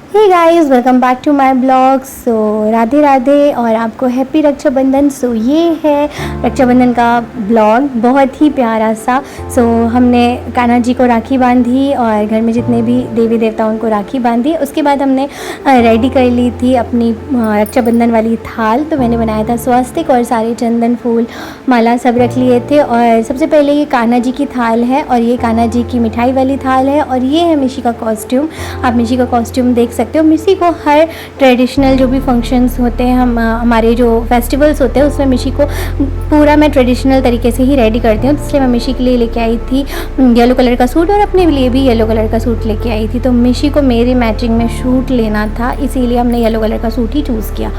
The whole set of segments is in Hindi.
Hey guys, welcome back to my blog. So Radhe Radhe और आपको हैप्पी रक्षाबंधन। सो ये है रक्षाबंधन का ब्लॉग, बहुत ही प्यारा सा। सो हमने कान्हा जी को राखी बांधी और घर में जितने भी देवी देवता उनको राखी बांधी। उसके बाद हमने रेडी कर ली थी अपनी रक्षाबंधन वाली थाल। तो मैंने बनाया था स्वास्तिक और सारे चंदन फूल माला सब रख लिए थे। और सबसे पहले ये कान्हा जी की थाल है और ये कान्हा जी की मिठाई वाली थाल है और ये है मिशी का कॉस्ट्यूम। आप मिशी का कॉस्ट्यूम देख सकते हो। मिशी को हर ट्रेडिशनल जो भी फंक्शंस होते हैं, हमारे जो फेस्टिवल्स होते हैं, उसमें मिशी को पूरा मैं ट्रेडिशनल तरीके से ही रेडी करती हूँ। इसलिए मैं मिशी के लिए लेके आई थी येलो कलर का सूट और अपने लिए भी येलो कलर का सूट लेके आई थी। तो मिशी को मेरे मैचिंग में सूट लेना था, इसीलिए हमने येलो कलर का सूट ही चूज़ किया।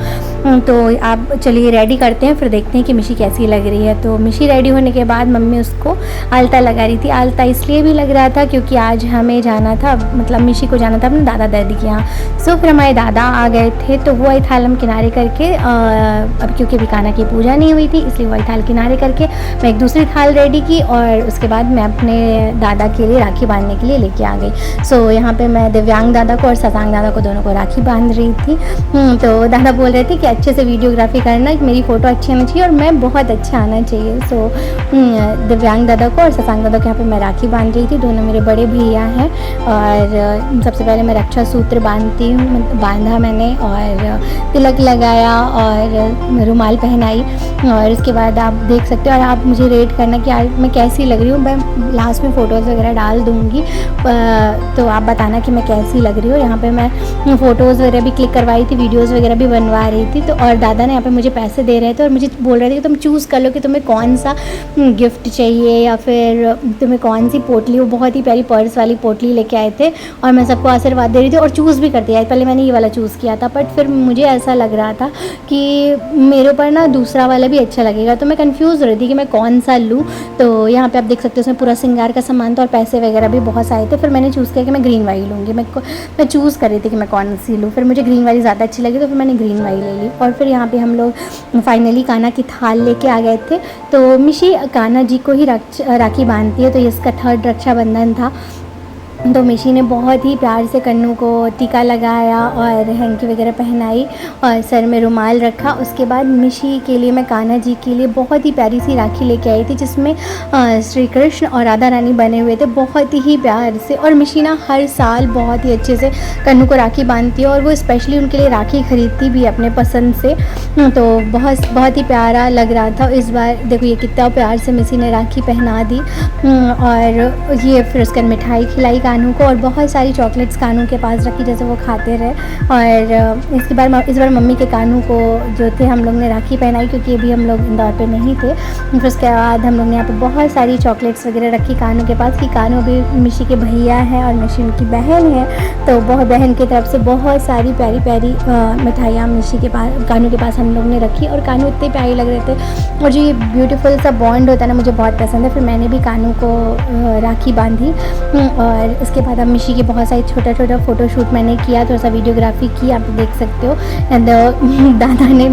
तो आप चलिए रेडी करते हैं, फिर देखते हैं कि मिशी कैसी लग रही है। तो मिशी रेडी होने के बाद मम्मी उसको आलता लगा रही थी। आलता इसलिए भी लग रहा था क्योंकि आज हमें जाना था, मतलब मिशी को जाना था अपने दादा दादी के यहाँ। सो फिर हमारे दादा आ गए थे तो वो आई थाल हम किनारे करके अब क्योंकि अभी कान्हा की पूजा नहीं हुई थी इसलिए वो आई थाल किनारे करके मैं एक दूसरी थाल रेडी की और उसके बाद मैं अपने दादा के लिए राखी बांधने के लिए लेके आ गई। सो यहाँ पे मैं दिव्यांग दादा को और शशांक दादा को दोनों को राखी बांध रही थी। तो दादा बोल रहे थे कि अच्छे से वीडियोग्राफी करना, मेरी फ़ोटो अच्छी आनी चाहिए और मैं बहुत अच्छा आना चाहिए। सो दिव्यांग दादा को और शशांक दादा को यहाँ पे मैं राखी बांध रही थी। दोनों मेरे बड़े भैया हैं और सबसे पहले मैं रक्षा सूत्र बांधा मैंने और तिलक लगाया और रुमाल पहनाई। और इसके बाद आप देख सकते हो और आप मुझे रेट करना कि आज मैं कैसी लग रही हूँ। मैं लास्ट में फ़ोटोज़ वगैरह डाल दूँगी, तो आप बताना कि मैं कैसी लग रही हूँ। यहाँ पे मैं फ़ोटोज़ वगैरह भी क्लिक करवाई थी, वीडियोज़ वगैरह भी बनवा रही थी। तो और दादा ने यहाँ पे मुझे पैसे दे रहे थे और मुझे बोल रहे थे कि तुम चूज़ कर लो कि तुम्हें कौन सा गिफ्ट चाहिए या फिर तुम्हें कौन सी पोटली। वो बहुत ही प्यारी पर्स वाली पोटली लेके आए थे और मैं सबको आशीर्वाद दे रही थी और चूज़ भी कर दिया। पहले मैंने ये वाला चूज़ किया था बट फिर मुझे ऐसा लग रहा था कि मेरे ऊपर ना दूसरा वाला भी अच्छा लगेगा, तो मैं कंफ्यूज हो रही थी कि मैं कौन सा लूँ। तो यहाँ पे आप देख सकते हो उसमें पूरा श्रृंगार का सामान था और पैसे वगैरह भी बहुत सारे थे। फिर मैंने चूज़ किया कि मैं ग्रीन वाली लूँगी। मैं चूज़ कर रही थी कि मैं कौन सी लूँ, फिर मुझे ग्रीन वाली ज़्यादा अच्छी लगी तो फिर मैंने ग्रीन वाली ले ली। और फिर यहाँ पर हम लोग फाइनली कान्हा की थाल लेके आ गए थे। तो मिशी कान्हा जी को ही राखी बांधती है, तो इसका 3rd रक्षाबंधन था। तो मिशी ने बहुत ही प्यार से कन्नू को टीका लगाया और हैंकी वगैरह पहनाई और सर में रुमाल रखा। उसके बाद मिशी के लिए मैं कान्हा जी के लिए बहुत ही प्यारी सी राखी लेके आई थी जिसमें श्री कृष्ण और राधा रानी बने हुए थे बहुत ही प्यार से। और मिशी ना हर साल बहुत ही अच्छे से कन्नू को राखी बांधती है और वो स्पेशली उनके लिए राखी खरीदती भी अपने पसंद से। तो बहुत ही प्यारा लग रहा था। इस बार देखो ये कितना प्यार से मिशी ने राखी पहना दी और ये फिर उसके मिठाई खिलाई कानू को और बहुत सारी चॉकलेट्स कानू के पास रखी जैसे वो खाते रहे। और इस बार मम्मी के कानू को जो थे हम लोग ने राखी पहनाई क्योंकि अभी हम लोग इंदौर पे नहीं थे। फिर उसके बाद हम लोग ने यहाँ पे बहुत सारी चॉकलेट्स वगैरह रखी कानू के पास कि कानू भी मिशी के भैया हैं और मिशी उनकी बहन है। तो बहुत बहन की तरफ से बहुत सारी प्यारी प्यारी मिठाइयाँ मिशी के पास कानू के पास हम लोग ने रखी और कानू इतने प्यारे लग रहे थे। और जो ये ब्यूटीफुल सा बॉन्ड होता है ना, मुझे बहुत पसंद है। फिर मैंने भी कानू को राखी बांधी और इसके बाद अब मिशी के बहुत सारे छोटा छोटा फ़ोटोशूट मैंने किया, थोड़ा सा वीडियोग्राफी की, आप देख सकते हो। एंड दादा ने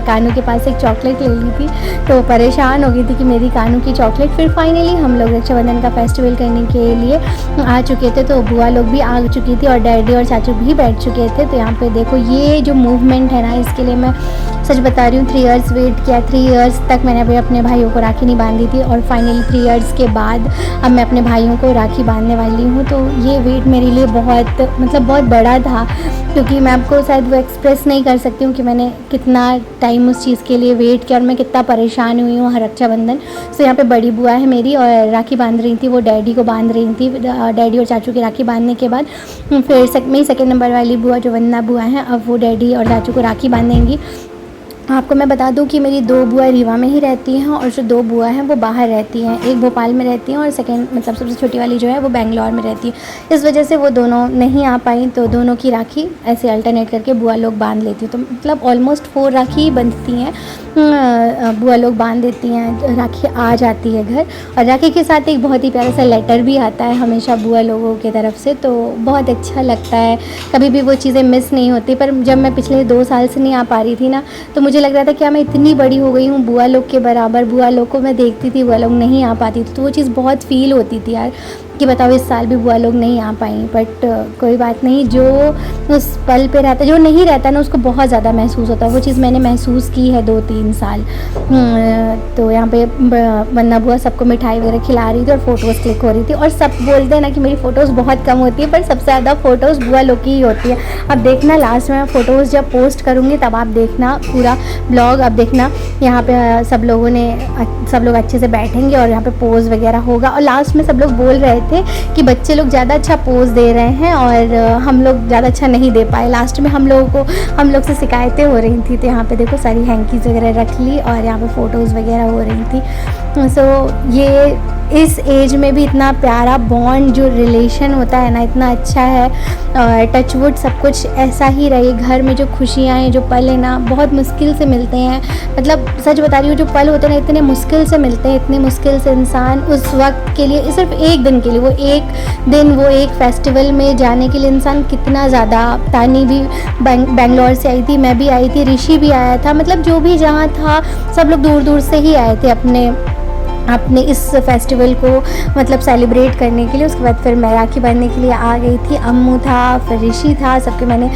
कानू के पास एक चॉकलेट ले ली थी तो परेशान हो गई थी कि मेरी कानू की चॉकलेट। फिर फाइनली हम लोग रक्षाबंधन का फेस्टिवल करने के लिए आ चुके थे। तो बुआ लोग भी आ चुकी थी और डैडी और चाचू भी बैठ चुके थे। तो यहाँ पे देखो ये जो मूवमेंट है ना, इसके लिए मैं सच बता रही हूँ 3 इयर्स वेट किया। 3 इयर्स तक मैंने अभी अपने भाइयों को राखी नहीं बांधी थी और फाइनली 3 इयर्स के बाद अब मैं अपने भाइयों को राखी बांधने वाली हूँ। तो ये वेट मेरे लिए बहुत बड़ा था क्योंकि मैं आपको शायद वो एक्सप्रेस नहीं कर सकती हूँ कि मैंने कितना टाइम उस चीज़ के लिए वेट किया और मैं कितना परेशान हुई हूँ हर रक्षाबंधन। सो यहाँ पे बड़ी बुआ है मेरी और राखी बांध रही थी, वो डैडी को बांध रही थी। डैडी और चाचू की राखी बांधने के बाद फिर मेरी 2nd नंबर वाली बुआ जो वंदना बुआ हैं, अब वो डैडी और चाचू को राखी बांधेंगी। आपको मैं बता दूं कि मेरी 2 बुआ रीवा में ही रहती हैं और जो 2 बुआ हैं वो बाहर रहती हैं। एक भोपाल में रहती हैं और सेकंड मतलब सबसे छोटी वाली जो है वो बेंगलोर में रहती है। इस वजह से वो दोनों नहीं आ पाई, तो दोनों की राखी ऐसे अल्टरनेट करके बुआ लोग बांध लेती हैं। तो मतलब ऑलमोस्ट 4 राखी ही बंधती हैं, बुआ लोग बांध देती हैं, राखी आ जाती है घर। और राखी के साथ एक बहुत ही प्यारा सा लेटर भी आता है हमेशा बुआ लोगों की तरफ से, तो बहुत अच्छा लगता है। कभी भी वो चीज़ें मिस नहीं होती। पर जब मैं पिछले 2 साल से नहीं आ पा रही थी ना, तो मुझे लग रहा था कि मैं इतनी बड़ी हो गई हूँ बुआ लोग के बराबर। बुआ लोग को मैं देखती थी, बुआ लोग नहीं आ पाती थी, तो वो चीज़ बहुत फील होती थी यार। कि बताओ इस साल भी बुआ लोग नहीं आ पाई, बट कोई बात नहीं, जो उस पल पे रहता, जो नहीं रहता ना, उसको बहुत ज़्यादा महसूस होता है। वो चीज़ मैंने महसूस की है 2-3 साल। तो यहाँ पे वंदना बुआ सबको मिठाई वगैरह खिला रही थी और फ़ोटोज़ क्लिक हो रही थी, और सब बोलते हैं ना कि मेरी फ़ोटोज़ बहुत कम होती है, पर सबसे ज़्यादा फ़ोटोज़ बुआ लोग की ही होती है। अब देखना लास्ट में मैं फ़ोटोज़ जब पोस्ट करूँगी तब आप देखना पूरा ब्लॉग। अब देखना यहाँ पे सब लोग अच्छे से बैठेंगे और यहाँ पे पोज़ वगैरह होगा, और लास्ट में सब लोग बोल रहे थे कि बच्चे लोग ज़्यादा अच्छा पोज़ दे रहे हैं और हम लोग ज़्यादा अच्छा नहीं दे पाए। लास्ट में हम लोग से शिकायतें हो रही थी। तो यहाँ पे देखो सारी हैंकीज़ वगैरह रख ली और यहाँ पे फ़ोटोज़ वगैरह हो रही थी। सो ये इस एज में भी इतना प्यारा बॉन्ड, जो रिलेशन होता है ना, इतना अच्छा है। और टचवुड सब कुछ ऐसा ही रहे। घर में जो खुशियाँ हैं, जो पल हैं ना, बहुत मुश्किल से मिलते हैं। मतलब सच बता रही हूँ, जो पल होते हैं ना, इतने मुश्किल से मिलते हैं, इतनी मुश्किल से इंसान उस वक्त के लिए, सिर्फ एक दिन के लिए, वो एक दिन, वो एक फेस्टिवल में जाने के लिए इंसान कितना ज़्यादा। तानी भी बेंगलोर से आई थी, मैं भी आई थी, ऋषि भी आया था, मतलब जो भी जहाँ था सब लोग दूर दूर से ही आए थे अपने इस फेस्टिवल को मतलब सेलिब्रेट करने के लिए। उसके बाद फिर मैं राखी बांधने के लिए आ गई थी। अम्मू था, फिर ऋषि था, सबके मैंने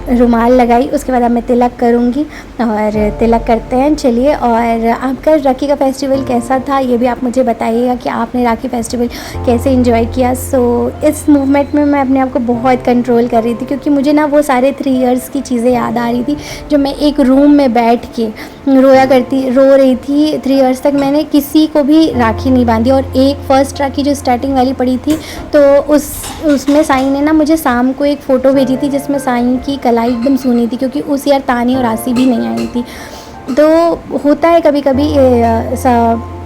रुमाल लगाई। उसके बाद अब मैं तिलक करूँगी और तिलक करते हैं। चलिए, और आपका राखी का फेस्टिवल कैसा था ये भी आप मुझे बताइएगा कि आपने राखी फेस्टिवल कैसे एंजॉय किया। सो इस मूवमेंट में मैं अपने आप को बहुत कंट्रोल कर रही थी, क्योंकि मुझे ना वो सारे 3 इयर्स की चीज़ें याद आ रही थी, जो मैं एक रूम में बैठ के रो रही थी। 3 इयर्स तक मैंने किसी को भी राखी नहीं बांधी, और एक फ़र्स्ट राखी जो स्टार्टिंग वाली पड़ी थी, तो उसमें साईं ने ना मुझे शाम को एक फ़ोटो भेजी थी, जिसमें साईं की कलाई एकदम सूनी थी, क्योंकि उस ईयर तानी और आसी भी नहीं आई थी। तो होता है कभी कभी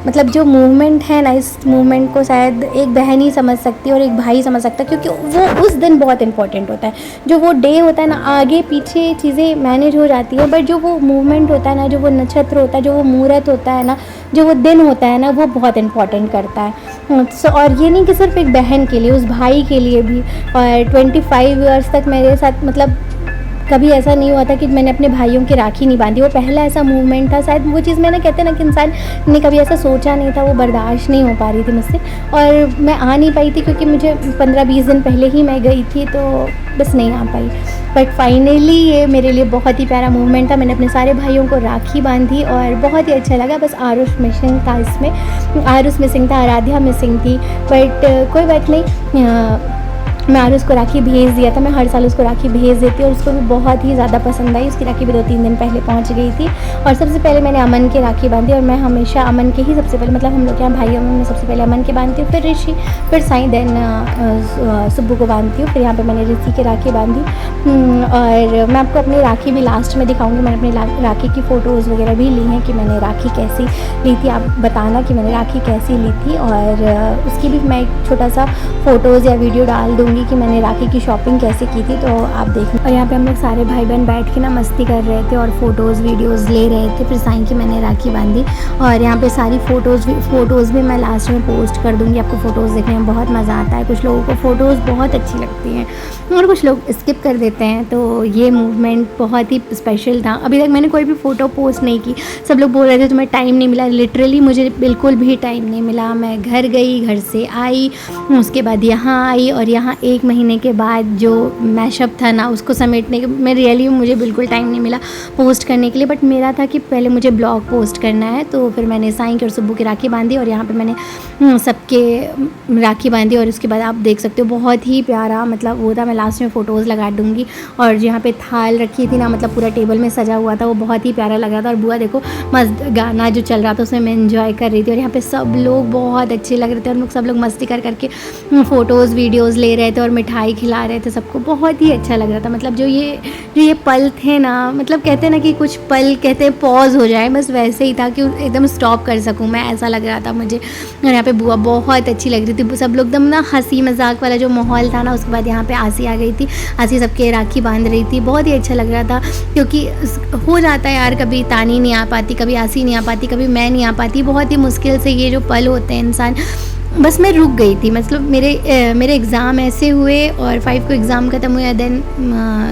मतलब जो मूवमेंट है ना, इस मूवमेंट को शायद एक बहन ही समझ सकती है और एक भाई समझ सकता है, क्योंकि वो उस दिन बहुत इंपॉर्टेंट होता है। जो वो डे होता है ना, आगे पीछे चीज़ें मैनेज हो जाती है, बट जो वो मूवमेंट होता है ना, जो वो नक्षत्र होता है, जो वो मुहूर्त होता है ना, जो वो दिन होता है ना, वो बहुत इंपॉर्टेंट करता है। और ये नहीं कि सिर्फ एक बहन के लिए, उस भाई के लिए भी। और 25 ईयर्स तक मेरे साथ मतलब कभी ऐसा नहीं हुआ था कि मैंने अपने भाइयों की राखी नहीं बांधी। वो पहला ऐसा मूवमेंट था, शायद वो चीज़ मैंने, कहते हैं ना कि इंसान ने कभी ऐसा सोचा नहीं था, वो बर्दाश्त नहीं हो पा रही थी मुझसे, और मैं आ नहीं पाई थी, क्योंकि मुझे 15-20 दिन पहले ही मैं गई थी, तो बस नहीं आ पाई। बट फाइनली ये मेरे लिए बहुत ही प्यारा मूवमेंट था। मैंने अपने सारे भाइयों को राखी बांधी और बहुत ही अच्छा लगा। बस आरुष मिसिंग था इसमें, आरुष मिसिंग था, आराध्या मिसिंग थी, बट कोई बात नहीं। मैं आरुष को राखी भेज दिया था। मैं हर साल उसको राखी भेज देती हूँ और उसको भी बहुत ही ज़्यादा पसंद आई। उसकी राखी भी 2-3 दिन पहले पहुँच गई थी। और सबसे पहले मैंने अमन की राखी बांधी, और मैं हमेशा अमन के ही सबसे पहले, मतलब हम लोग के यहाँ भाइयों में मैं सबसे पहले अमन के बांधती हूँ, फिर ऋषि, फिर साईं, देन सुब्बू को बांधती हूँ। फिर यहाँ पर मैंने ऋषि की राखी बांधी। और मैं आपको अपनी राखी भी लास्ट में दिखाऊँगी। मैंने अपनी राखी की फ़ोटोज़ वगैरह भी ली हैं कि मैंने राखी कैसी ली थी। आप बताना कि मैंने राखी कैसी ली थी, और उसकी भी मैं एक छोटा सा फ़ोटोज़ या वीडियो डाल दूँगी कि मैंने राखी की शॉपिंग कैसे की थी, तो आप देखना। और यहाँ पे हम लोग सारे भाई बहन बैठ के ना मस्ती कर रहे थे और फ़ोटोज़ वीडियोज़ ले रहे थे। फिर साईं की मैंने राखी बांधी, और यहाँ पे सारी फ़ोटोज़ भी मैं लास्ट में पोस्ट कर दूँगी। आपको फ़ोटोज़ देखने में बहुत मज़ा आता है। कुछ लोगों को फ़ोटोज़ बहुत अच्छी लगती हैं और कुछ लोग स्किप कर देते हैं। तो ये मूवमेंट बहुत ही स्पेशल था। अभी तक मैंने कोई भी फ़ोटो पोस्ट नहीं की। सब लोग बोल रहे थे तुम्हें टाइम नहीं मिला। लिटरली मुझे बिल्कुल भी टाइम नहीं मिला। मैं घर गई, घर से आई, उसके बाद यहाँ आई, और यहाँ 1 महीने के बाद जो मैशअप था ना, उसको समेटने के में रियली मुझे बिल्कुल टाइम नहीं मिला पोस्ट करने के लिए। बट मेरा था कि पहले मुझे ब्लॉग पोस्ट करना है, तो फिर मैंने साईं की और सुब्बू की राखी बांधी, और यहाँ पे मैंने सबके राखी बांधी। और उसके बाद आप देख सकते हो बहुत ही प्यारा मतलब वो था। मैं लास्ट में फ़ोटोज़ लगा दूँगी। और यहाँ पे थाल रखी थी ना, मतलब पूरा टेबल में सजा हुआ था, वो बहुत ही प्यारा लग रहा था। और बुआ देखो मस्त गाना जो चल रहा था उसमें मैं एंजॉय कर रही थी। और यहाँ पे सब लोग बहुत अच्छे लग रहे थे, और सब लोग मस्ती करके फ़ोटोज़ वीडियोज़ ले रहे थे और मिठाई खिला रहे थे सबको। बहुत ही अच्छा लग रहा था। मतलब जो ये पल थे ना, मतलब कहते हैं ना कि कुछ पल कहते हैं पॉज हो जाए, बस वैसे ही था कि एकदम स्टॉप कर सकूं मैं, ऐसा लग रहा था मुझे। और यहाँ पे बुआ बहुत अच्छी लग रही थी। सब लोग एकदम ना हंसी मजाक वाला जो माहौल था ना। उसके बाद यहाँ पे आसी आ गई थी। आसी सबके राखी बांध रही थी। बहुत ही अच्छा लग रहा था, क्योंकि हो जाता है यार, कभी तानी नहीं आ पाती, कभी आसी नहीं आ पाती, कभी मैं नहीं आ पाती। बहुत ही मुश्किल से ये जो पल होते हैं इंसान बस मैं रुक गई थी, मतलब मेरे एग्ज़ाम ऐसे हुए और 5 को एग्ज़ाम ख़त्म हुआ, देन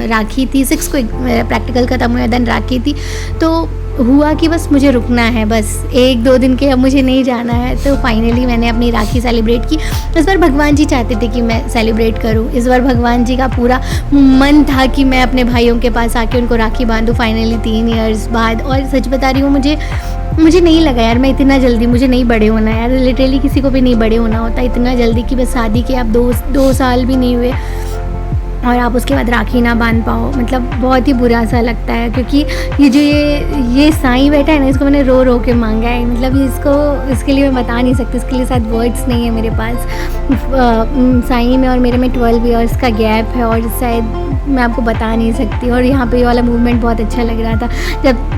राखी थी, 6 को मेरा प्रैक्टिकल ख़त्म हुआ, देन राखी थी। तो हुआ कि बस मुझे रुकना है, बस 1-2 दिन के, अब मुझे नहीं जाना है। तो फाइनली मैंने अपनी राखी सेलिब्रेट की। इस बार भगवान जी चाहते थे कि मैं सेलिब्रेट करूं। इस बार भगवान जी का पूरा मन था कि मैं अपने भाइयों के पास आके उनको राखी बांधूं फाइनली 3 इयर्स बाद। और सच बता रही हूँ, मुझे नहीं लगा यार मैं इतना जल्दी, मुझे नहीं बड़े होना यार, लिटरली किसी को भी नहीं बड़े होना होता इतना जल्दी कि बस शादी के आप 2 साल भी नहीं हुए और आप उसके बाद राखी ना बांध पाओ। मतलब बहुत ही बुरा सा लगता है, क्योंकि ये साईं बैठा है ना, इसको मैंने रो रो के मांगा है। मतलब इसके लिए मैं बता नहीं सकती, इसके लिए शायद वर्ड्स नहीं है मेरे पास। साईं में और मेरे में 12 इयर्स का गैप है और शायद मैं आपको बता नहीं सकती। और यहाँ पे ये वाला मूवमेंट बहुत अच्छा लग रहा था जब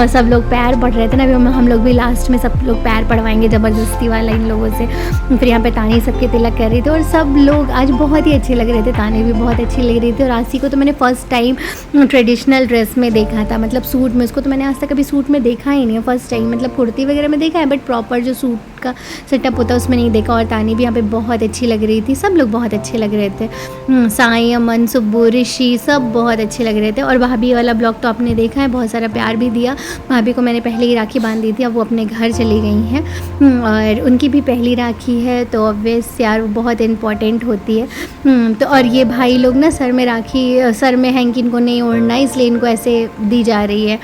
सब लोग पैर पड़ रहे थे ना। अभी हम लोग भी लास्ट में सब लोग पैर पड़वाएंगे ज़बरदस्ती वाला इन लोगों से। फिर यहाँ पे ताने सबके तिलक कर रहे थे और सब लोग आज बहुत ही अच्छे लग रहे थे, ताने भी बहुत अच्छी लग रही थी। और आसी को तो मैंने फ़र्स्ट टाइम ट्रेडिशनल ड्रेस में देखा था, मतलब सूट में। उसको तो मैंने आज तक कभी सूट में देखा ही नहीं है, फ़र्स्ट टाइम। मतलब कुर्ती वगैरह में देखा है बट प्रॉपर जो सूट का सेटअप होता है उसमें नहीं देखा। और तानी भी यहाँ पे बहुत अच्छी लग रही थी, सब लोग बहुत अच्छे लग रहे थे। साईं, अमन, सुब्बू, ऋषि सब बहुत अच्छे लग रहे थे। और भाभी वाला ब्लॉग तो आपने देखा है, बहुत सारा प्यार भी दिया। भाभी को मैंने पहले ही राखी बांध दी थी, अब वो अपने घर चली गई हैं और उनकी भी पहली राखी है, तो ऑब्वियस यार वो बहुत इम्पॉर्टेंट होती है। तो और ये भाई लोग ना सर में राखी, सर में हैंकी इनको नहीं ओढ़ना, इसलिए इनको ऐसे दी जा रही है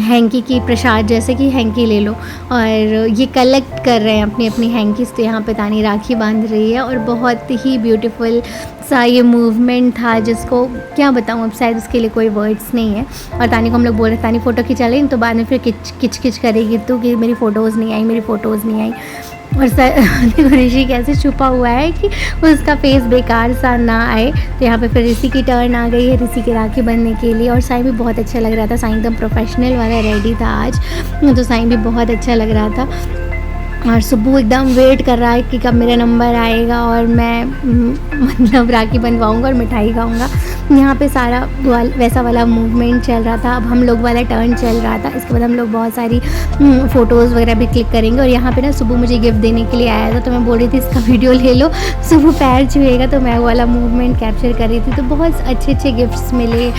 हैंकी की प्रसाद, जैसे कि हैंकी ले लो। और ये कलेक्ट कर रहे हैं अपनी अपनी हैंकीज़। तो यहाँ पे तानी राखी बांध रही है और बहुत ही ब्यूटीफुल सा ये मूवमेंट था, जिसको क्या बताऊँ अब, शायद उसके लिए कोई वर्ड्स नहीं है। और तानी को हम लोग बोल रहे, तानी फ़ोटो खिंचा लें, तो बाद में फिर किच करेगी तो कि मेरी फ़ोटोज़ नहीं आई, मेरी फ़ोटोज़ नहीं आई। और देखो ऋषि कैसे छुपा हुआ है कि उसका फेस बेकार सा ना आए। तो यहाँ पे फिर ऋषि की टर्न आ गई है, ऋषि की राखी बनने के लिए। और साईं भी बहुत अच्छा लग रहा था, साईं एकदम प्रोफेशनल वाला रेडी था आज, तो साईं भी बहुत अच्छा लग रहा था। और सुब्बू एकदम वेट कर रहा है कि कब मेरा नंबर आएगा और मैं मतलब राखी बनवाऊँगा और मिठाई खाऊँगा। यहाँ पे सारा वैसा वाला मूवमेंट चल रहा था। अब हम लोग वाला टर्न चल रहा था। इसके बाद हम लोग बहुत सारी फ़ोटोज़ वगैरह भी क्लिक करेंगे। और यहाँ पे ना सुब्बू मुझे गिफ्ट देने के लिए आया था, तो मैं बोल रही थी इसका वीडियो ले लो, सुब्बू पैर छुएगा, तो मैं वो वाला मूवमेंट कैप्चर कर रही थी। तो बहुत अच्छे गिफ्ट्स मिले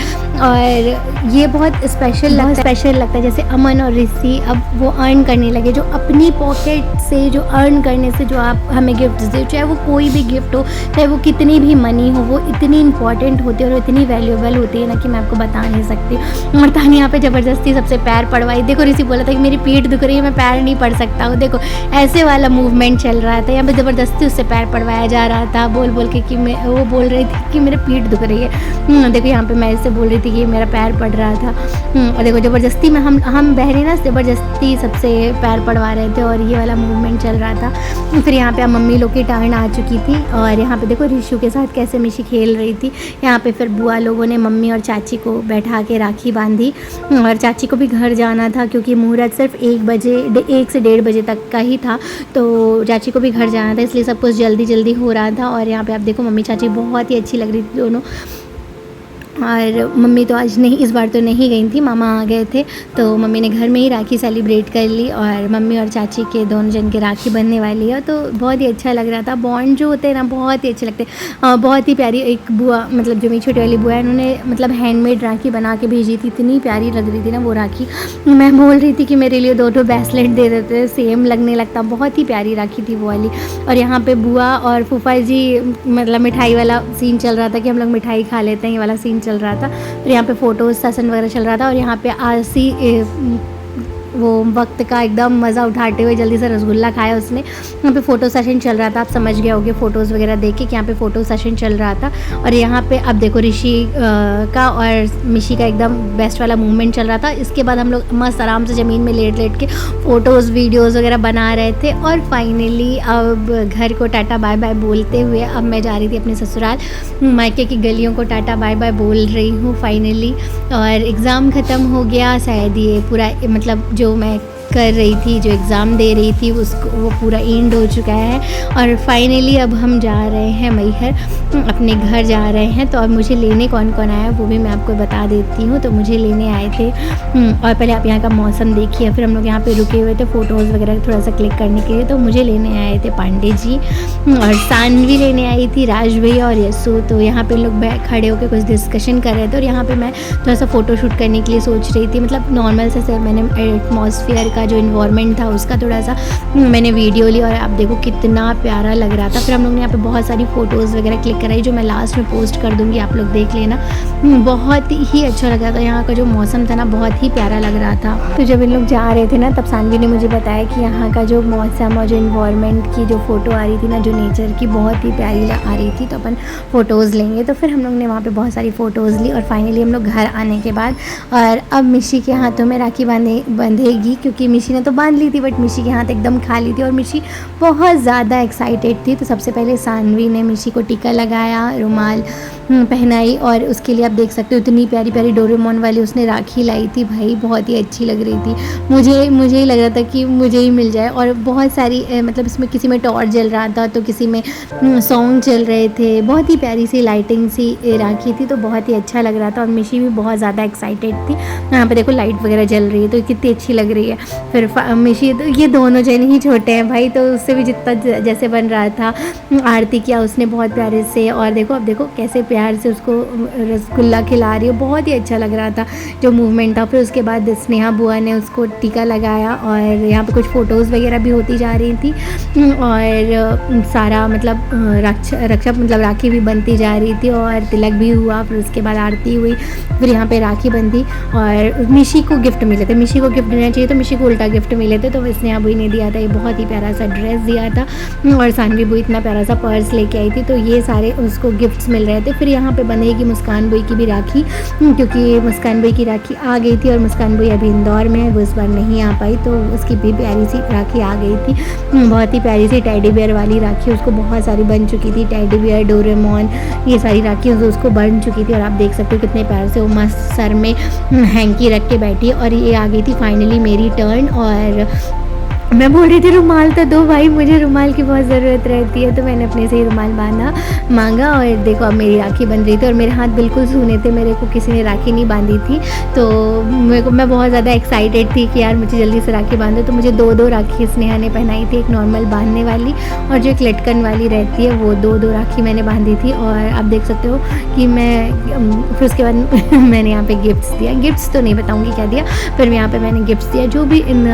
और ये बहुत स्पेशल लगता है। जैसे अमन और ऋषि अब वो अर्न करने लगे, जो अपनी पॉकेट से, जो अर्न करने से जो आप हमें गिफ्ट्स दे, चाहे वो कोई भी गिफ्ट हो, चाहे वो कितनी भी मनी हो, वो इतनी इंपॉर्टेंट होती है और इतनी वैल्यूएबल होती है ना कि मैं आपको बता नहीं सकती। और तानी यहाँ पे ज़बरदस्ती सबसे पैर पड़वाई। देखो ऋषि बोला था कि मेरी पीठ दुख रही है, मैं पैर नहीं पड़ सकता हूँ। देखो ऐसे वाला मूवमेंट चल रहा था, यहाँ पे ज़बरदस्ती उससे पैर पड़वाया जा रहा था, बोल के कि वो बोल रही थी कि मेरी पीठ दुख रही है। देखो यहाँ पर मैं इससे बोल रही थी कि मेरा पैर पड़ रहा था। और देखो ज़बरदस्ती में हम बहनें ना ज़बरदस्ती सबसे पैर पड़वा रहे थे और ये वाला मूवमेंट चल रहा था। फिर यहाँ पे अब मम्मी लोग की टर्न आ चुकी थी और यहाँ पे देखो ऋषु के साथ कैसे मिशी खेल रही थी। यहाँ पे फिर बुआ लोगों ने मम्मी और चाची को बैठा के राखी बांधी और चाची को भी घर जाना था, क्योंकि मुहूर्त सिर्फ 1 से 1:30 बजे तक का ही था, तो चाची को भी घर जाना था, इसलिए सब कुछ जल्दी हो रहा था। और यहाँ पे आप देखो मम्मी चाची बहुत ही अच्छी लग रही थी दोनों। और मम्मी तो आज नहीं, इस बार तो नहीं गई थी, मामा आ गए थे, तो मम्मी ने घर में ही राखी सेलिब्रेट कर ली। और मम्मी और चाची के दोनों जन के राखी बनने वाली है, तो बहुत ही अच्छा लग रहा था। बॉन्ड जो होते हैं ना बहुत ही अच्छे लगते हैं। बहुत ही प्यारी एक बुआ, मतलब जो मेरी छोटी वाली बुआ है, उन्होंने मतलब हैंडमेड राखी बना के भेजी थी, इतनी प्यारी लग रही थी ना वो राखी। मैं बोल रही थी कि मेरे लिए 2 ब्रेसलेट दे देते, सेम लगने लगता, बहुत ही प्यारी राखी थी वो वाली। और यहाँ पर बुआ और फूफा जी, मतलब मिठाई वाला सीन चल रहा था कि हम लोग मिठाई खा लेते हैं, ये वाला सीन चल रहा था। और यहाँ पे फ़ोटोज़ सेशन वगैरह चल रहा था। और यहाँ पे आरसी वो वक्त का एकदम मज़ा उठाते हुए जल्दी से रसगुल्ला खाया उसने। यहाँ पे फ़ोटो सेशन चल रहा था, आप समझ गए होगे फ़ोटोज़ वगैरह देख के कि यहाँ पे फ़ोटो सेशन चल रहा था। और यहाँ पे अब देखो ऋषि का और मिशी का एकदम बेस्ट वाला मूवमेंट चल रहा था। इसके बाद हम लोग मस्त आराम से ज़मीन में लेट के फ़ोटोज़ वीडियोज़ वगैरह बना रहे थे। और फाइनली अब घर को टाटा बाय बाय बोलते हुए अब मैं जा रही थी अपने ससुराल। मायके की गलियों को टाटा बाय बाय बोल रही हूँ फाइनली। और एग्ज़ाम ख़त्म हो गया, शायद ये पूरा मतलब जो मैं कर रही थी, जो एग्ज़ाम दे रही थी, उसको वो पूरा एंड हो चुका है और फाइनली अब हम जा रहे हैं मैहर, अपने घर जा रहे हैं। तो अब मुझे लेने कौन कौन आया वो भी मैं आपको बता देती हूँ। तो मुझे लेने आए थे और पहले आप यहाँ का मौसम देखिए, फिर हम लोग यहाँ पे रुके हुए थे फ़ोटोज़ वगैरह थोड़ा सा क्लिक करने के लिए। तो मुझे लेने आए थे पांडे जी और सानवी लेने आई थी, राज भैया और यस्सु। तो यहाँ पे लोग खड़े होकर कुछ डिस्कशन कर रहे थे और यहाँ पे मैं थोड़ा सा फ़ोटो शूट करने के लिए सोच रही थी। मतलब नॉर्मल से मैंने एटमॉस्फेयर का जो इन्वायरमेंट था उसका थोड़ा सा मैंने वीडियो ली और आप देखो कितना प्यारा लग रहा था। फिर हम लोग ने यहाँ पे बहुत सारी फ़ोटोज़ वगैरह क्लिक कराई, जो मैं लास्ट में पोस्ट कर दूँगी, आप लोग देख लेना। बहुत ही अच्छा लग रहा था, यहाँ का जो मौसम था ना बहुत ही प्यारा लग रहा था। तो जब इन लोग जा रहे थे ना तब सानवी ने मुझे बताया कि यहाँ का जो मौसम और जो इन्वायरमेंट की जो फ़ोटो आ रही थी ना, जो नेचर की बहुत ही प्यारी आ रही थी, तो अपन फ़ोटोज़ लेंगे। तो फिर हम लोग ने वहाँ पे बहुत सारी फ़ोटोज़ ली और फाइनली हम लोग घर आने के बाद और अब मिशी के हाथों में राखी बंधेगी, क्योंकि मिशी ने तो बांध ली थी बट मिशी के हाथ एकदम खाली थी और मिशी बहुत ज़्यादा एक्साइटेड थी। तो सबसे पहले सानवी ने मिशी को टीका लगाया, रुमाल पहनाई और उसके लिए आप देख सकते हो इतनी प्यारी प्यारी डोरेमोन वाली उसने राखी लाई थी, भाई बहुत ही अच्छी लग रही थी। मुझे ही लग रहा था कि मुझे ही मिल जाए। और बहुत सारी मतलब इसमें किसी में टॉर्च जल रहा था तो किसी में सॉन्ग चल रहे थे, बहुत ही प्यारी सी लाइटिंग सी राखी थी, तो बहुत ही अच्छा लग रहा था और मिशी भी बहुत ज़्यादा एक्साइटेड थी। यहाँ पे देखो लाइट वगैरह जल रही है तो कितनी अच्छी लग रही है। फिर मिशी तो ये दोनों जन ही छोटे हैं भाई, तो उससे भी जितना जैसे बन रहा था आरती किया उसने बहुत प्यारे से। और देखो अब देखो कैसे प्यार से उसको रसगुल्ला खिला रही है, बहुत ही अच्छा लग रहा था जो मूवमेंट था। फिर उसके बाद स्नेहा बुआ ने उसको टीका लगाया और यहाँ पे कुछ फ़ोटोज़ वगैरह भी होती जा रही थी और सारा मतलब रक्षा मतलब राखी भी बनती जा रही थी और तिलक भी हुआ। फिर उसके बाद आरती हुई, फिर यहाँ पे राखी बंधी और मिशी को गिफ्ट मिले थे। मिशी को गिफ्ट देना चाहिए तो मिशी को उल्टा गिफ्ट मिले थे, तो स्नेहा बुई ने दिया था ये बहुत ही प्यारा सा ड्रेस दिया था और सानवी बुई इतना प्यारा सा पर्स लेके आई थी, तो ये सारे उसको गिफ्ट्स मिल रहे थे। फिर यहाँ पे बंधेगी मुस्कान बुई की भी राखी, क्योंकि मुस्कान बुई की राखी आ गई थी और मुस्कान बुई अभी इंदौर में है, वो इस बार नहीं आ पाई, तो उसकी भी प्यारी सी राखी आ गई थी। बहुत ही प्यारी सी टेडी बियर वाली राखी उसको बहुत सारी बन चुकी थी, टेडी बियर, डोरेमोन, ये सारी राखी उसको बन चुकी थी। और आप देख सकते हो कितने प्यार से वो मस्त सर में हैंकी रख के बैठी है। और ये आ गई थी फाइनली मेरी टर्न और मैं बोल रही थी रुमाल तो दो भाई, मुझे रुमाल की बहुत ज़रूरत रहती है, तो मैंने अपने से ही रुमाल मांगा और देखो अब मेरी राखी बन रही थी और मेरे हाथ बिल्कुल सूने थे, मेरे को किसी ने राखी नहीं बांधी थी, तो मैं बहुत ज़्यादा एक्साइटेड थी कि यार मुझे जल्दी से राखी बांधो। तो मुझे दो राखी स्नेहा ने पहनाई थी, एक नॉर्मल बांधने वाली और जो एक लटकन वाली रहती है वो दो राखी मैंने बांधी थी। और आप देख सकते हो कि मैं फिर उसके बाद मैंने यहाँ पे गिफ्ट्स दिया, गिफ्ट्स तो नहीं बताऊँगी क्या दिया, फिर यहाँ पे मैंने गिफ्ट्स दिया। जो भी इन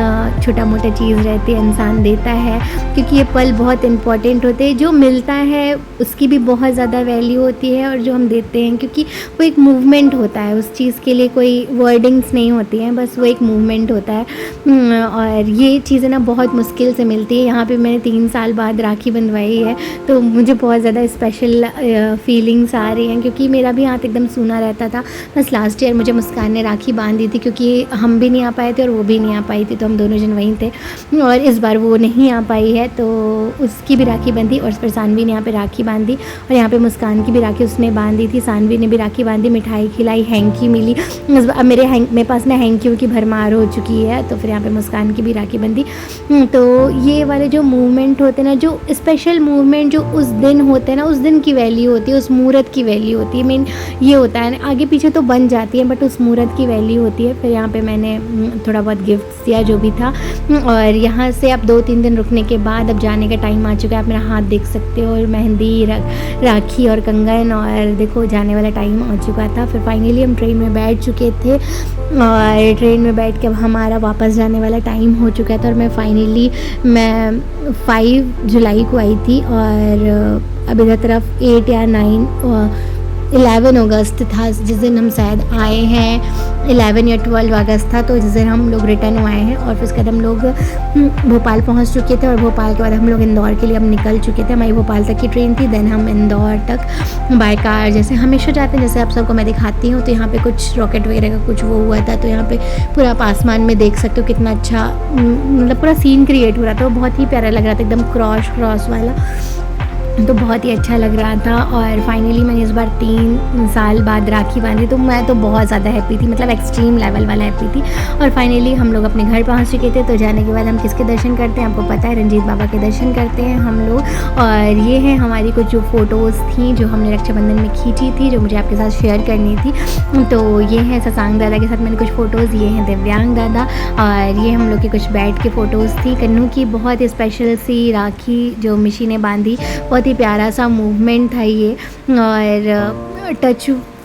छोटा मोटा चीज़ रहती है इंसान देता है, क्योंकि ये पल बहुत इम्पॉर्टेंट होते हैं। जो मिलता है उसकी भी बहुत ज़्यादा वैल्यू होती है और जो हम देते हैं क्योंकि वो एक मूवमेंट होता है, उस चीज़ के लिए कोई वर्डिंग्स नहीं होती हैं, बस वो एक मूवमेंट होता है। और ये चीज़ें ना बहुत मुश्किल से मिलती है। यहाँ पे मैंने 3 साल बाद राखी बंधवाई है तो मुझे बहुत ज़्यादा स्पेशल फीलिंग्स आ रही हैं, क्योंकि मेरा भी हाथ एकदम सूना रहता था। बस लास्ट ईयर मुझे मुस्कान ने राखी बांध दी थी, क्योंकि हम भी नहीं आ पाए थे और वो भी नहीं आ पाई थी, तो हम दोनों जन वहीं थे। और इस बार वो नहीं आ पाई है तो उसकी भी राखी बंधी और फिर सानवी ने यहाँ पे राखी बांधी और यहाँ पे मुस्कान की भी राखी उसने बांधी थी, सानवी ने भी राखी बांधी, मिठाई खिलाई, हैंकी मिली। अब मेरे पास ना हैंकियों की भरमार हो चुकी है, तो फिर यहाँ पे मुस्कान की भी राखी बंधी। तो ये वाले जो मूवमेंट होते हैं ना, जो स्पेशल मूवमेंट जो उस दिन होते हैं ना, उस दिन की वैल्यू होती है, उस मुहूर्त की वैल्यू होती है। मेन ये होता है, आगे पीछे तो बन जाती है बट उस मुहूर्त की वैल्यू होती है। फिर यहाँ पर मैंने थोड़ा बहुत गिफ्ट दिया जो भी था और यहाँ से अब 2-3 दिन रुकने के बाद अब जाने का टाइम आ चुका है। आप मेरा हाथ देख सकते हो और मेहंदी, राखी और कंगन, और देखो जाने वाला टाइम आ चुका था। फिर फाइनली हम ट्रेन में बैठ चुके थे और ट्रेन में बैठ के अब हमारा वापस जाने वाला टाइम हो चुका था। और मैं 5 जुलाई को आई थी और अब इधर तरफ 8 या 11 अगस्त था जिस दिन हम शायद आए हैं, 11 या 12 अगस्त था, तो जिस दिन हम लोग रिटर्न हुए हैं। और फिर उसके बाद हम लोग भोपाल पहुंच चुके थे और भोपाल के बाद हम लोग इंदौर के लिए अब निकल चुके थे। हमारी भोपाल तक की ट्रेन थी, देन हम इंदौर तक बाय कार जैसे हमेशा जाते हैं, जैसे आप सबको मैं दिखाती हूँ। तो यहाँ पे कुछ रॉकेट वगैरह का कुछ वो हुआ था, तो यहाँ पे पूरा आप आसमान में देख सकते हो कितना अच्छा मतलब पूरा सीन क्रिएट हो रहा था, वो बहुत ही प्यारा लग रहा था, एकदम क्रॉस वाला। तो बहुत ही अच्छा लग रहा था। और फाइनली मैंने इस बार 3 साल बाद राखी बांधी, तो मैं तो बहुत ज़्यादा हैप्पी थी, मतलब एक्सट्रीम लेवल वाला हैप्पी थी। और फाइनली हम लोग अपने घर पहुंच चुके थे। तो जाने के बाद हम किसके दर्शन करते हैं, आपको पता है, रंजीत बाबा के दर्शन करते हैं हम लोग। और ये है हमारी कुछ जो फ़ोटोज़ थी जो हमने रक्षाबंधन में खींची थी, जो मुझे आपके साथ शेयर करनी थी। तो ये है शशांक दादा के साथ मैंने कुछ फ़ोटोज़, ये हैं दिव्यांग दादा, और ये हम लोग की कुछ बैठ के फ़ोटोज़ थी। कन्नू की बहुत स्पेशल सी राखी जो मिशी ने बांधी, बहुत ही प्यारा सा मूवमेंट था ये। और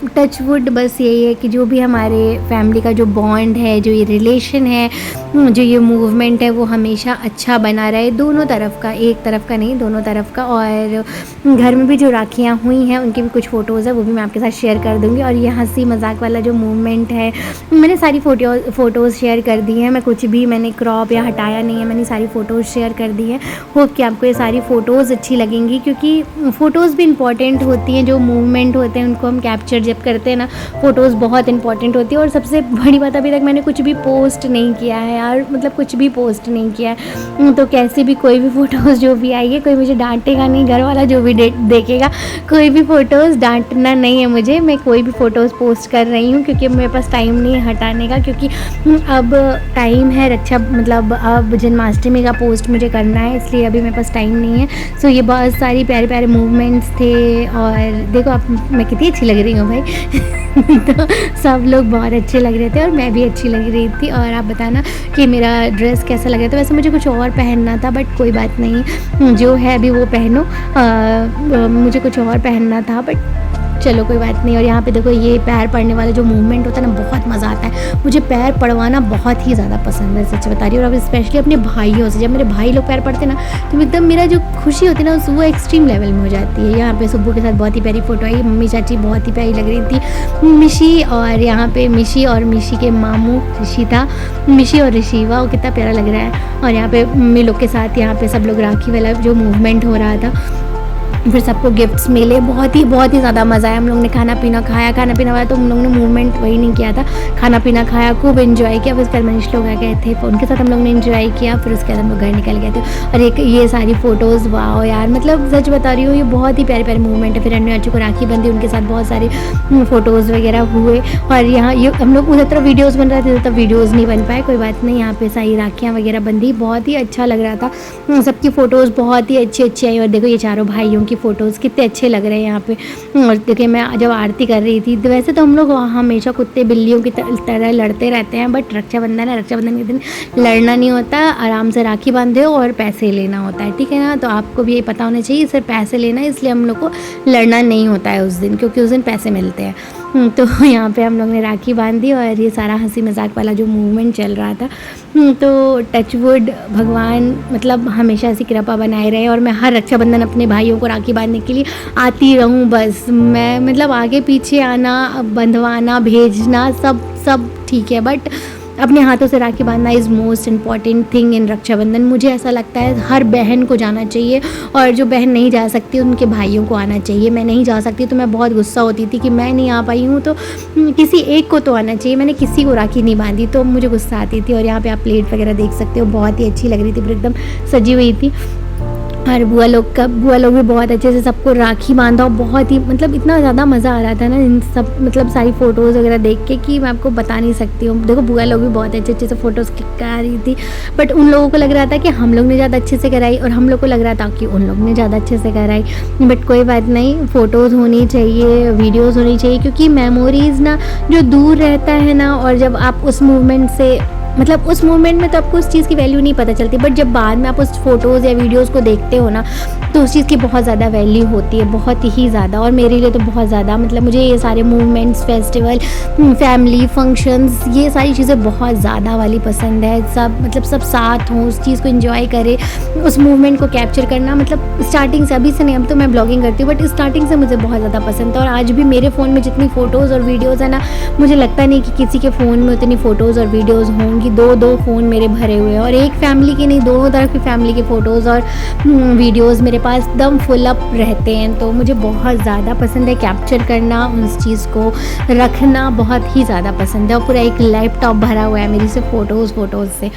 टचवुड बस यही है कि जो भी हमारे फैमिली का जो बॉन्ड है, जो ये रिलेशन है, जो ये मूवमेंट है, वो हमेशा अच्छा बना रहे, दोनों तरफ का, एक तरफ का नहीं, दोनों तरफ का। और घर में भी जो राखियाँ हुई हैं उनकी भी कुछ फ़ोटोज़ है, वो भी मैं आपके साथ शेयर कर दूँगी। और ये हंसी मजाक वाला जो मूवमेंट है, मैंने सारी फ़ोटोज़ शेयर कर दी हैं, मैं कुछ भी मैंने क्रॉप या हटाया नहीं है, मैंने सारी फ़ोटोज़ शेयर कर दी हैं। होप कि आपको ये सारी फ़ोटोज़ अच्छी लगेंगी, क्योंकि फ़ोटोज़ भी इंपॉर्टेंट होती हैं, जो मूवमेंट होते हैं उनको हम कैप्चर जब करते हैं ना, फ़ोटोज़ बहुत इंपॉर्टेंट होती है। और सबसे बड़ी बात, अभी तक मैंने कुछ भी पोस्ट नहीं किया है यार, मतलब कुछ भी पोस्ट नहीं किया है। तो कैसे भी कोई भी फ़ोटोज़ जो भी आई है, कोई मुझे डांटेगा नहीं, घर वाला जो भी देखेगा, कोई भी फ़ोटोज़ डांटना नहीं है मुझे। मैं कोई भी फ़ोटोज़ पोस्ट कर रही हूँ क्योंकि मेरे पास टाइम नहीं है हटाने का, क्योंकि अब टाइम है मतलब अब जन्माष्टमी का पोस्ट मुझे करना है, इसलिए अभी मेरे पास टाइम नहीं है। सो ये बहुत सारी प्यारे प्यारे मूवमेंट्स थे। और देखो आप, मैं कितनी अच्छी लग रही हूँ भाई। तो सब लोग बहुत अच्छे लग रहे थे और मैं भी अच्छी लग रही थी। और आप बताना कि मेरा ड्रेस कैसा लग रहा था। वैसे मुझे कुछ और पहनना था, बट कोई बात नहीं, जो है अभी वो पहनो। मुझे कुछ और पहनना था, बट चलो कोई बात नहीं। और यहाँ पे देखो, ये पैर पड़ने वाला जो मूवमेंट होता है ना, बहुत मज़ा आता है। मुझे पैर पड़वाना बहुत ही ज़्यादा पसंद है, सच बता रही हूँ। और अब स्पेशली अपने भाइयों से, जब मेरे भाई लोग पैर पड़ते ना, तो एकदम मेरा जो खुशी होती है ना, वो एक्सट्रीम लेवल में हो जाती है। यहाँ पे सुब्बू के साथ बहुत ही प्यारी फ़ोटो आई, मम्मी चाची बहुत ही प्यारी लग रही थी, मिशी। और यहाँ पे मिशी और मिशी के मामू ऋषि था, मिशी और ऋषि, वाह कितना प्यारा लग रहा है। और यहाँ पे मम्मी लोग के साथ यहाँ पे सब लोग राखी वाला जो मूवमेंट हो रहा था, फिर सबको गिफ्ट्स मिले, बहुत ही ज़्यादा मज़ा आया। हम लोग ने खाना पीना खाया, खाना पीना वाला तो हम लोग ने मूवमेंट वही नहीं किया था, खाना पीना खाया, खूब एंजॉय किया। फिर उसके बाद मनीष लोग आ गए थे, उनके साथ हम लोग ने एंजॉय किया। फिर उसके बाद हम लोग घर निकल गए थे। और एक ये सारी फ़ोटोज़, वाह यार, मतलब सच बता रही हूँ, ये बहुत ही प्यारे प्यारे मूवमेंट है। फिर अन्नू चाचू को राखी बंधी, उनके साथ बहुत सारे फ़ोटोज़ वगैरह हुए। और यहाँ ये हम लोग उधर तरफ वीडियोज़ बन रहे थे, उधर वीडियोज़ नहीं बन पाए, कोई बात नहीं। यहाँ पे सारी राखियाँ वगैरह बंधी, बहुत ही अच्छा लग रहा था। सबकी फ़ोटोज़ बहुत ही अच्छी आई। और देखो ये चारों भाइयों की फ़ोटोज़ कितने अच्छे लग रहे हैं यहाँ पे। और देखिए मैं जब आरती कर रही थी, तो वैसे तो हम लोग हमेशा कुत्ते बिल्लियों की तरह लड़ते रहते हैं, बट रक्षाबंधन है, रक्षाबंधन के दिन लड़ना नहीं होता, आराम से राखी बांधे और पैसे लेना होता है, ठीक है ना। तो आपको भी ये पता होना चाहिए, सिर्फ पैसे लेना है, इसलिए हम लोग को लड़ना नहीं होता है उस दिन, क्योंकि उस दिन पैसे मिलते हैं। तो यहाँ पे हम लोग ने राखी बांधी और ये सारा हंसी मजाक वाला जो मूवमेंट चल रहा था। तो टचवुड, भगवान मतलब हमेशा ऐसी कृपा बनाए रहे और मैं हर रक्षाबंधन अपने भाइयों को राखी बांधने के लिए आती रहूँ। बस मैं मतलब आगे पीछे आना, बंधवाना, भेजना सब ठीक है, बट अपने हाथों से राखी बांधना is most important thing in Rakshabandhan. मुझे ऐसा लगता है हर बहन को जाना चाहिए, और जो बहन नहीं जा सकती उनके भाइयों को आना चाहिए। मैं नहीं जा सकती तो मैं बहुत गुस्सा होती थी कि मैं नहीं आ पाई हूँ, तो किसी एक को तो आना चाहिए। मैंने किसी को राखी नहीं बांधी तो मुझे गुस्सा आती थी। और यहाँ पे आप प्लेट वगैरह देख सकते हो, बहुत ही अच्छी लग रही थी, पूरी एकदम सजी हुई थी। और बुआ लोग भी बहुत अच्छे से सबको राखी बांधा, और बहुत ही मतलब इतना ज़्यादा मज़ा आ रहा था ना इन सब मतलब सारी फ़ोटोज़ वगैरह देख के कि मैं आपको बता नहीं सकती हूँ। देखो बुआ लोग भी बहुत अच्छे से फ़ोटोज़ क्लिक करा रही थी, बट उन लोगों को लग रहा था कि हम लोग ने ज़्यादा अच्छे से कराई, और हम लोग को लग रहा था कि उन लोग ने ज़्यादा अच्छे से कराई। बट कोई बात नहीं, फ़ोटोज़ होनी चाहिए, वीडियोज़ होनी चाहिए, क्योंकि मेमोरीज़ ना जो दूर रहता है ना, और जब आप उस मूवमेंट से मतलब उस मोमेंट में तो आपको उस चीज़ की वैल्यू नहीं पता चलती, बट जब बाद में आप उस फोटोज़ या वीडियोज़ को देखते हो ना, तो उस चीज़ की बहुत ज़्यादा वैल्यू होती है, बहुत ही ज़्यादा। और मेरे लिए तो बहुत ज़्यादा, मतलब मुझे ये सारे मूवमेंट्स, फेस्टिवल, फैमिली फंक्शंस, ये सारी चीज़ें बहुत ज़्यादा वाली पसंद है। सब मतलब सब साथ हों, उस चीज़ को एंजॉय करें, उस मूवमेंट को कैप्चर करना, मतलब स्टार्टिंग से, अभी से नहीं, अब तो मैं ब्लॉगिंग करती हूँ, बट स्टार्टिंग से मुझे बहुत ज़्यादा पसंद था। और आज भी मेरे फ़ोन में जितनी फ़ोटोज़ और वीडियोज़ है ना, मुझे लगता नहीं कि किसी के फ़ोन में उतनी फ़ोटोज़ और वीडियोज़ होंगी। क्योंकि दो फ़ोन मेरे भरे हुए हैं और एक फैमिली की नहीं, दोनों तरफ की फैमिली की फ़ोटोज़ और वीडियोज़ मेरे पास एकदम फुल अप रहते हैं। तो मुझे बहुत ज़्यादा पसंद है कैप्चर करना, उस चीज़ को रखना बहुत ही ज़्यादा पसंद है और पूरा एक लैपटॉप भरा हुआ है मेरी से फ़ोटोज़ से।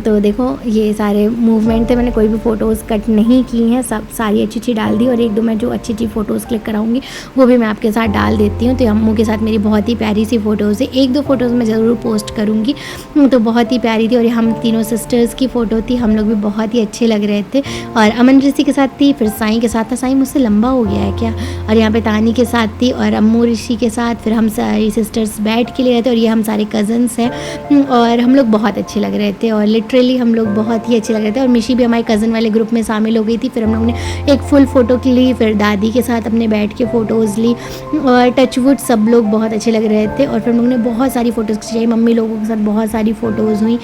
तो देखो ये सारे मूवमेंट थे, मैंने कोई भी फ़ोटोज़ कट नहीं की हैं, सब सारी अच्छी डाल दी और एक दो मैं जो अच्छी फ़ोटोज़ क्लिक कराऊंगी वो भी मैं आपके साथ डाल देती हूँ। तो अम्मू के साथ मेरी बहुत ही प्यारी सी फ़ोटोज़ है, एक दो फ़ोटोज़ मैं ज़रूर पोस्ट करूँगी। तो बहुत ही प्यारी थी और हम तीनों सिस्टर्स की फ़ोटो थी, हम लोग भी बहुत ही अच्छे लग रहे थे। और अमन ऋषि के साथ थी, फिर साईं के साथ था, साईं मुझसे लंबा हो गया है क्या, और यहाँ पे तानी के साथ थी और अम्मू ऋषि के साथ, फिर हम सारी सिस्टर्स बैठ के लिए थे और ये हम सारे कज़न्स हैं और हम लोग बहुत अच्छे लग रहे थे और लिटरली हम लोग बहुत ही अच्छे लग रहे थे। और मिशी भी हमारे कज़न वाले ग्रुप में शामिल हो गई थी। फिर हम लोग ने एक फुल फ़ोटो ली, फिर दादी के साथ अपने बैठ के फ़ोटोज़ ली और टचवुड सब लोग बहुत अच्छे लग रहे थे। और फिर हम लोग ने बहुत सारी फ़ोटोज़ खिंचाई, मम्मी लोगों के साथ बहुत सारी फ़ोटोज़ हुई,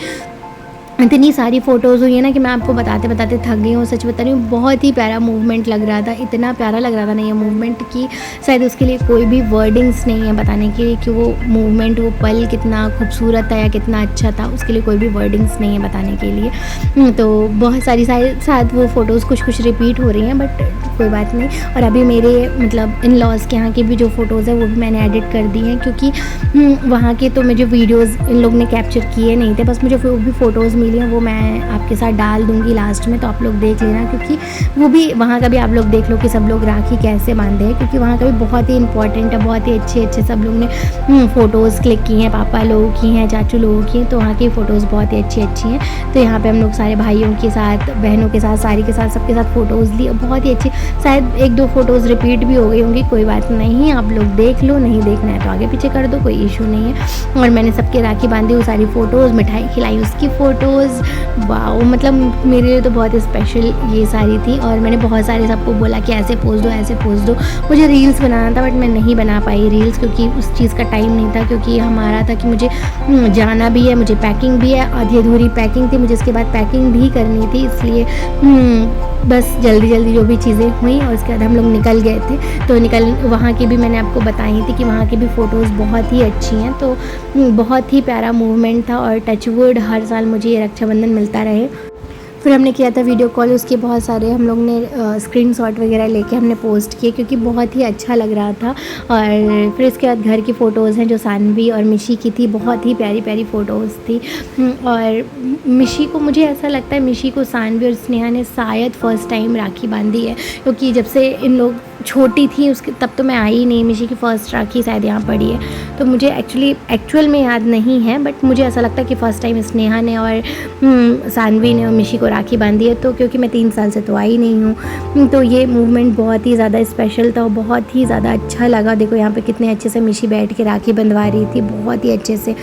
इतनी सारी फ़ोटोज़ हुई है ना कि मैं आपको बताते बताते थक गई हूँ, सच बता रही हूँ। बहुत ही प्यारा मूवमेंट लग रहा था, इतना प्यारा लग रहा था ना ये मूवमेंट कि शायद उसके लिए कोई भी वर्डिंग्स नहीं है बताने के लिए कि वो मूवमेंट, वो पल कितना खूबसूरत था या कितना अच्छा था, उसके लिए कोई भी वर्डिंग्स नहीं है बताने के लिए। तो बहुत सारी शायद वो फ़ोटोज़ कुछ रिपीट हो रही हैं, बट कोई बात नहीं। और अभी मेरे मतलब इन लॉज़ के यहाँ की भी जो फ़ोटोज़ है वो भी मैंने एडिट कर दी हैं, क्योंकि वहाँ के तो मुझे वीडियोज़ इन लोग ने कैप्चर किए नहीं थे, बस मुझे वो भी फ़ोटोज़ मिली हैं, वो मैं आपके साथ डाल दूँगी लास्ट में, तो आप लोग देख लेना, क्योंकि वो भी वहाँ का भी आप लोग देख लो कि सब लोग राखी कैसे बांधे हैं, क्योंकि वहाँ का भी बहुत ही इंपॉर्टेंट है। बहुत ही अच्छे सब लोग ने फ़ोटोज़ क्लिक की हैं, पापा लोगों की हैं, चाचू लोगों की हैं, तो वहाँ की फ़ोटोज़ बहुत ही अच्छी हैं। तो यहाँ पर हम लोग सारे भाइयों के साथ, बहनों के साथ, सारी के साथ, सबके साथ फ़ोटोज़ ली, बहुत ही अच्छी। शायद एक दो फ़ोटोज़ रिपीट भी हो गई होंगी, कोई बात नहीं, आप लोग देख लो, नहीं देखना है तो आगे पीछे कर दो, कोई इशू नहीं है। और मैंने सबके राखी बांधी वो सारी फ़ोटोज़, मिठाई खिलाई उसकी फ़ोटोज़, वाओ, मतलब मेरे लिए तो बहुत स्पेशल ये सारी थी। और मैंने बहुत सारे सबको बोला कि ऐसे पोज़ दो, ऐसे पोज़ दो। मुझे रील्स बनाना था बट मैं नहीं बना पाई रील्स, क्योंकि उस चीज़ का टाइम नहीं था, क्योंकि हमारा था कि मुझे जाना भी है, मुझे पैकिंग भी है, आधी अधूरी पैकिंग थी, मुझे इसके बाद पैकिंग भी करनी थी, इसलिए बस जल्दी जो भी चीज़ें हुई और उसके बाद हम लोग निकल गए थे। तो वहाँ की भी मैंने आपको बताई थी कि वहाँ की भी फ़ोटोज़ बहुत ही अच्छी हैं। तो बहुत ही प्यारा मूवमेंट था और टचवुड हर साल मुझे ये रक्षाबंधन मिलता रहे। फिर हमने किया था वीडियो कॉल, उसके बहुत सारे हम लोग ने स्क्रीनशॉट वगैरह लेके हमने पोस्ट किए, क्योंकि बहुत ही अच्छा लग रहा था। और फिर इसके बाद घर की फ़ोटोज़ हैं जो सानवी और मिशी की थी, बहुत ही प्यारी फ़ोटोज़ थी। और मिशी को, मुझे ऐसा लगता है मिशी को सानवी और स्नेहा ने शायद फ़र्स्ट टाइम राखी बांधी है, क्योंकि जब से इन लोग छोटी थी उसके तब तो मैं आई नहीं, मिशी की फ़र्स्ट राखी शायद यहाँ पड़ी है, तो मुझे एक्चुअल में याद नहीं है, बट मुझे ऐसा लगता है कि फ़र्स्ट टाइम स्नेहा ने और सानवी ने और मिशी को राखी बांधी है। तो क्योंकि मैं 3 साल से तो आई नहीं हूँ, तो ये मूवमेंट बहुत ही ज़्यादा स्पेशल था और बहुत ही ज़्यादा अच्छा लगा। देखो यहाँ पे कितने अच्छे से मिशी बैठ के राखी बंधवा रही थी, बहुत ही अच्छे से।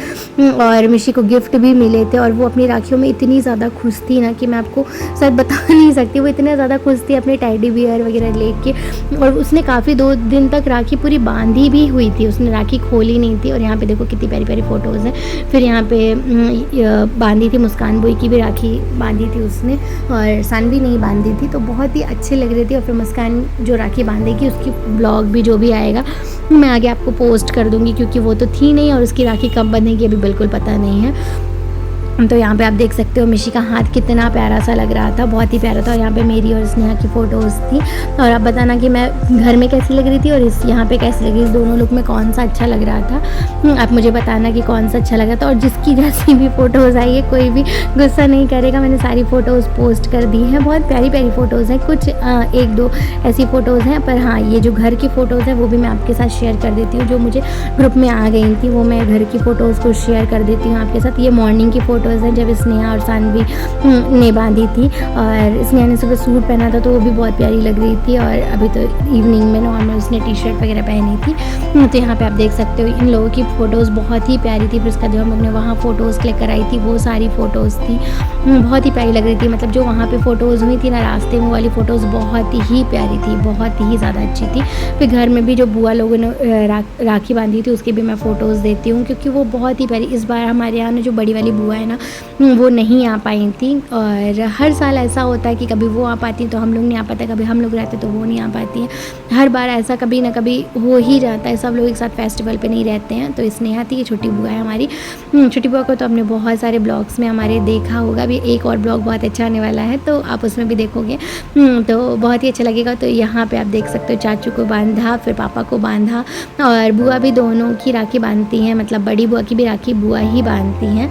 और मिशी को गिफ्ट भी मिले थे और वो अपनी राखियों में इतनी ज़्यादा खुश थी ना कि मैं आपको शायद बता नहीं सकती, वो इतने ज़्यादा खुश थी अपने टेडी बियर वगैरह लेके। और उसने काफ़ी 2 दिन तक राखी पूरी बांधी भी हुई थी, उसने राखी खोली नहीं थी। और यहाँ पे देखो कितनी प्यारी फ़ोटोज़ हैं। फिर यहाँ पे बांधी थी, मुस्कान बुई की भी राखी बांधी थी उसने, और सानवी नहीं बांधी थी, तो बहुत ही अच्छी लग रही थी। और फिर मुस्कान जो राखी बांधेगी उसकी ब्लॉग भी जो भी आएगा मैं आगे आपको पोस्ट कर दूँगी, क्योंकि वो तो थी नहीं और उसकी राखी कब बंधेगी अभी बिल्कुल पता नहीं है। तो यहाँ पे आप देख सकते हो मिशी का हाथ कितना प्यारा सा लग रहा था, बहुत ही प्यारा था। और यहाँ पे मेरी और स्नेहा की फ़ोटोज़ थी। और आप बताना कि मैं घर में कैसी लग रही थी और इस यहाँ पे कैसी लग रही थी, दोनों लुक में कौन सा अच्छा लग रहा था। आप मुझे बताना कि कौन सा अच्छा लगा था। और जिसकी जैसी भी फ़ोटोज़ आई है कोई भी गुस्सा नहीं करेगा, मैंने सारी फ़ोटोज़ पोस्ट कर दी हैं। बहुत प्यारी फ़ोटोज़ हैं, कुछ 1-2 ऐसी फ़ोटोज़ हैं, पर हाँ ये जो घर की फ़ोटोज़ हैं वो भी मैं आपके साथ शेयर कर देती हूँ। जो मुझे ग्रुप में आ गई थी वो मैं घर की फ़ोटोज़ को शेयर कर देती हूँ आपके साथ। ये मॉर्निंग की फ़ोटोज़ हैं जब स्नेहा और सानवी ने बांधी थी, और स्नेहा ने सुबह सूट पहना था तो वो भी बहुत प्यारी लग रही थी। और अभी तो इवनिंग में नॉर्मल उसने टी-शर्ट वगैरह पहनी थी। तो यहाँ पे आप देख सकते हो इन लोगों की फ़ोटोज़ बहुत ही प्यारी थी। फिर उसका जो हम लोग ने वहाँ फ़ोटोज़ क्लिक कराई थी वो सारी फ़ोटोज़ थी, बहुत ही प्यारी लग रही थी। मतलब जो वहाँ पे फ़ोटोज़ हुई थी ना रास्ते में वाली फ़ोटोज़ बहुत ही प्यारी थी, बहुत ही ज़्यादा अच्छी थी। फिर घर में भी जो बुआ लोगों ने राखी बांधी थी उसकी भी मैं फ़ोटोज़ देती हूँ, क्योंकि वो बहुत ही प्यारी। इस बार हमारे यहाँ जो बड़ी वाली बुआ है ना वो नहीं आ पाई थी। और हर साल ऐसा होता है कि कभी वो आ पाती तो हम लोग नहीं आ पाते, कभी हम लोग रहते तो वो नहीं आ पाती हैं। हर बार ऐसा कभी ना कभी हो ही जाता है, सब लोग एक साथ फेस्टिवल पे नहीं रहते हैं। तो स्नेहा थी, ये छोटी बुआ है हमारी। छोटी बुआ को तो हमने बहुत सारे ब्लॉग्स में हमारे देखा होगा। अभी एक और ब्लॉग बहुत अच्छा आने वाला है तो आप उसमें भी देखोगे तो बहुत ही अच्छा लगेगा। तो यहाँ पे आप देख सकते हो चाचू को बांधा, फिर पापा को बांधा, और बुआ भी दोनों की राखी बांधती हैं, मतलब बड़ी बुआ की भी राखी बुआ ही बांधती हैं।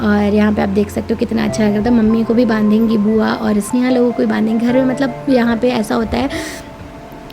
और यहाँ पे आप देख सकते हो कितना अच्छा लग रहा था। मम्मी को भी बांधेंगी बुआ और स्नेहा लोगों को भी बांधेंगे घर में। मतलब यहाँ पे ऐसा होता है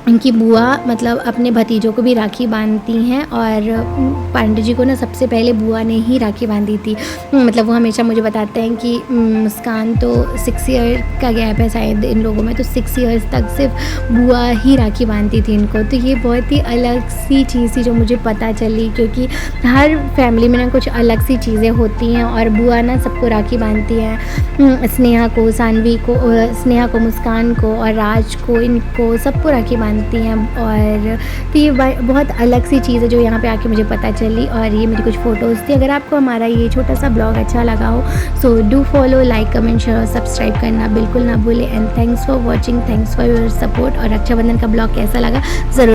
उनकी बुआ मतलब अपने भतीजों को भी राखी बांधती हैं, और पांडे जी को ना सबसे पहले बुआ ने ही राखी बांधी थी। मतलब वो हमेशा मुझे बताते हैं कि मुस्कान तो 6 ईयर का गैप है शायद इन लोगों में, तो 6 ईयर्स तक सिर्फ बुआ ही राखी बांधती थी इनको। तो ये बहुत ही अलग सी चीज़ थी जो मुझे पता चली, क्योंकि हर फैमिली में ना कुछ अलग सी चीज़ें होती हैं। और बुआ ना सबको राखी बांधती हैं, स्नेहा को, सानवी को, स्नेहा को, मुस्कान को और राज को, इनको सबको राखी बांधती हैं। और तो ये बहुत अलग सी चीज़ है जो यहाँ पे आके मुझे पता चली। और ये मेरी कुछ फ़ोटोज़ थी। अगर आपको हमारा ये छोटा सा ब्लॉग अच्छा लगा हो so do follow, like, comment, share और सब्सक्राइब करना बिल्कुल ना भूलें। And thanks for watching, thanks for your support. और रक्षाबंधन का ब्लॉग कैसा लगा ज़रूर